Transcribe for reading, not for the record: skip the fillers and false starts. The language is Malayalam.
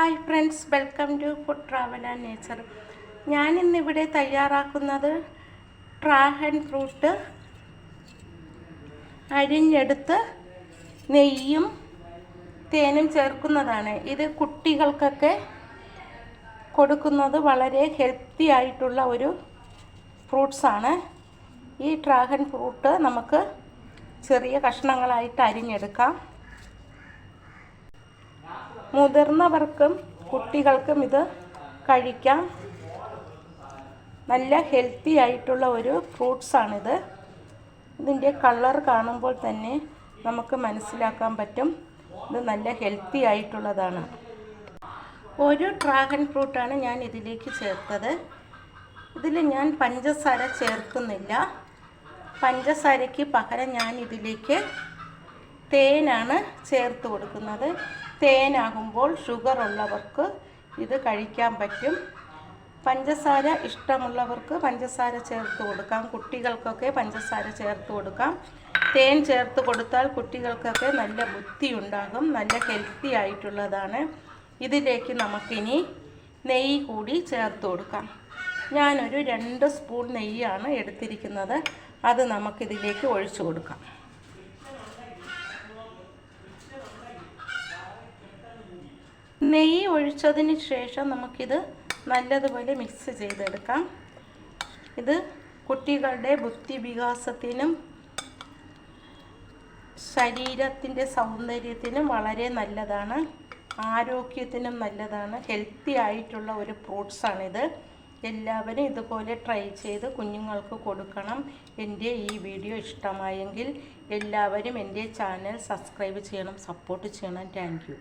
Hi friends, welcome to food travel and nature. ഞാനിന്നിവിടെ തയ്യാറാക്കുന്നത് ഡ്രാഗൺ ഫ്രൂട്ട് അരിഞ്ഞെടുത്ത് നെയ്യും തേനും ചേർക്കുന്നതാണ്. ഇത് കുട്ടികൾക്കൊക്കെ കൊടുക്കുന്നത് വളരെ ഹെൽത്തി ആയിട്ടുള്ള ഒരു ഫ്രൂട്ട്സാണ്. ഈ ഡ്രാഗൺ ഫ്രൂട്ട് നമുക്ക് ചെറിയ കഷ്ണങ്ങളായിട്ട് അരിഞ്ഞെടുക്കാം. മുതിർന്നവർക്കും കുട്ടികൾക്കും ഇത് കഴിക്കാം. നല്ല ഹെൽത്തി ആയിട്ടുള്ള ഒരു ഫ്രൂട്ട്സാണിത്. ഇതിൻ്റെ കളർ കാണുമ്പോൾ തന്നെ നമുക്ക് മനസ്സിലാക്കാൻ പറ്റും ഇത് നല്ല ഹെൽത്തി ആയിട്ടുള്ളതാണ്. ഒരു ഡ്രാഗൺ ഫ്രൂട്ടാണ് ഞാൻ ഇതിലേക്ക് ചേർത്തത്. ഇതിൽ ഞാൻ പഞ്ചസാര ചേർക്കുന്നില്ല. പഞ്ചസാരയ്ക്ക് പകരം ഞാൻ ഇതിലേക്ക് തേനാണ് ചേർത്ത് കൊടുക്കുന്നത്. തേനാകുമ്പോൾ ഷുഗർ ഉള്ളവർക്ക് ഇത് കഴിക്കാൻ പറ്റും. പഞ്ചസാര ഇഷ്ടമുള്ളവർക്ക് പഞ്ചസാര ചേർത്ത് കൊടുക്കാം. കുട്ടികൾക്കൊക്കെ പഞ്ചസാര ചേർത്ത് കൊടുക്കാം. തേൻ ചേർത്ത് കൊടുത്താൽ കുട്ടികൾക്കൊക്കെ നല്ല ബുദ്ധി ഉണ്ടാകും. നല്ല ഹെൽത്തി ആയിട്ടുള്ളതാണ്. ഇതിലേക്ക് നമുക്കിനി നെയ്യ് കൂടി ചേർത്ത് കൊടുക്കാം. ഞാനൊരു 2 സ്പൂൺ നെയ്യാണ് എടുത്തിരിക്കുന്നത്. അത് നമുക്കിതിലേക്ക് ഒഴിച്ചു കൊടുക്കാം. നെയ്യ് ഒഴിച്ചതിന് ശേഷം നമുക്കിത് നല്ലതുപോലെ മിക്സ് ചെയ്തെടുക്കാം. ഇത് കുട്ടികളുടെ ബുദ്ധിവികാസത്തിനും ശരീരത്തിൻ്റെ സൗന്ദര്യത്തിനും വളരെ നല്ലതാണ്. ആരോഗ്യത്തിനും നല്ലതാണ്. ഹെൽത്തി ആയിട്ടുള്ള ഒരു ഫ്രൂട്ട്സാണിത്. എല്ലാവരും ഇതുപോലെ ട്രൈ ചെയ്ത് കുഞ്ഞുങ്ങൾക്ക് കൊടുക്കണം. എൻ്റെ ഈ വീഡിയോ ഇഷ്ടമായെങ്കിൽ എല്ലാവരും എൻ്റെ ചാനൽ സബ്സ്ക്രൈബ് ചെയ്യണം, സപ്പോർട്ട് ചെയ്യണം. Thank you.